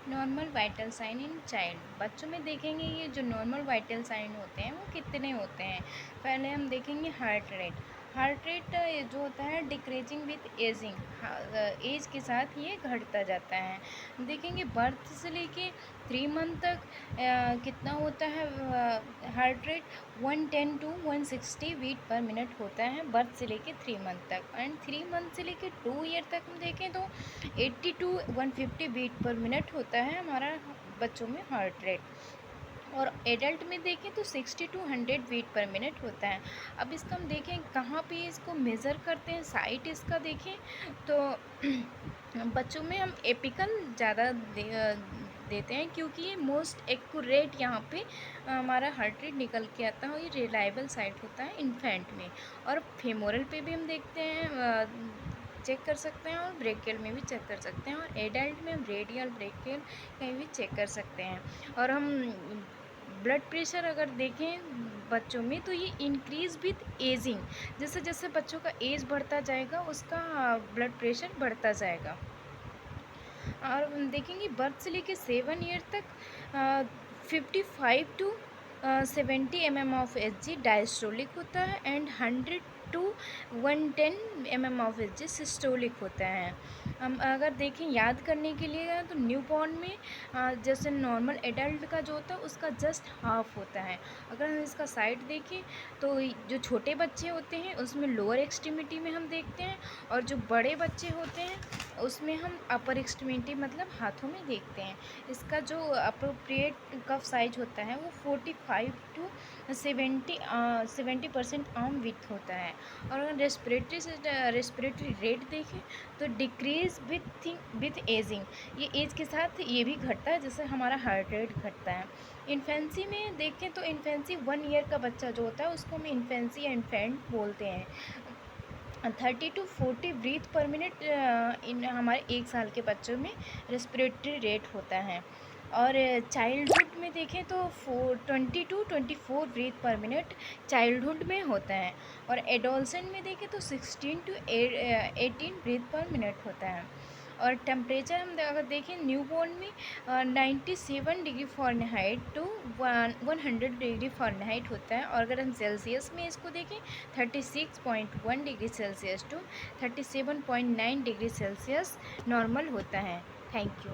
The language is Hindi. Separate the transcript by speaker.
Speaker 1: Normal vital sign in child. बच्चों में देखेंगे ये जो नॉर्मल वाइटल साइन होते हैं वो कितने होते हैं। पहले हम देखेंगे हार्ट रेट। हार्ट रेट जो होता है डिक्रीजिंग विथ एजिंग, एज के साथ ये घटता जाता है। देखेंगे बर्थ से लेके 3 मंथ तक कितना होता है heart rate, 110 to 160 beat per minute होता है बर्थ से लेके 3 मंथ तक। एंड 3 मंथ से लेके 2 ईयर तक हम देखें तो 80 टू 150 बीट पर मिनट होता है हमारा बच्चों में हार्ट रेट। और एडल्ट में देखें तो 60 टू 100 बीट पर मिनट होता है। अब इसका हम देखें कहाँ पे इसको मेज़र करते हैं, साइट इसका देखें तो बच्चों में हम एपिकल ज़्यादा देते हैं क्योंकि ये मोस्ट एक्यूरेट यहाँ पे हमारा हार्ट रेट निकल के आता है और ये रिलायबल साइट होता है इन्फेंट में। और फेमोरल पे भी हम देखते हैं, चेक कर सकते हैं, और ब्रेकियल में भी चेक कर सकते हैं, और एडल्ट में हम रेडियल ब्रेकियल कहीं भी चेक कर सकते हैं। और हम ब्लड प्रेशर अगर देखें बच्चों में तो ये इंक्रीज़ विथ एजिंग, जैसे जैसे बच्चों का एज बढ़ता जाएगा उसका ब्लड प्रेशर बढ़ता जाएगा। और हम देखेंगे बर्थ से लेके 7 ईयर तक 55 to 70 mm of H diastolic होता है and 100 to 110 mm of H systolic होता है। हम अगर देखें याद करने के लिए तो न्यू बॉर्न में जैसे नॉर्मल एडल्ट का जो होता है उसका जस्ट हाफ होता है। अगर हम इसका साइड देखें तो जो छोटे बच्चे होते हैं उसमें लोअर एक्सट्रीमिटी में हम देखते हैं, और जो बड़े बच्चे होते हैं उसमें हम अपर एक्सट्रीमिटी मतलब हाथों में देखते हैं। इसका जो अप्रोप्रिएट कफ साइज होता है वो 45 टू 70% आर्म विथ होता है। और अगर रेस्पिरेटरी रेट देखें तो डिक्रीज विथ एजिंग, ये एज के साथ ये भी घटता है जैसे हमारा हार्ट रेट घटता है। इन्फेंसी में देखें तो इन्फेंसी 1 ईयर का बच्चा जो होता है उसको हम इन्फेंसी या इन्फेंट बोलते हैं। 30 टू 40 ब्रीथ पर मिनट इन हमारे 1 साल के बच्चों में रेस्पिरेटरी रेट होता है। और चाइल्डहुड में देखें तो 20 to 24 breath per minute childhood में होता है। और एडोलसेंट में देखें तो 16 टू 18 ब्रीथ पर मिनट होता है। और टेम्परेचर हम अगर देखें न्यूबॉर्न में 97 degree Fahrenheit to 100 degree Fahrenheit होता है। और अगर हम सेल्सियस में इसको देखें 36.1 degree Celsius to 37.9 degree Celsius normal होता है। Thank you.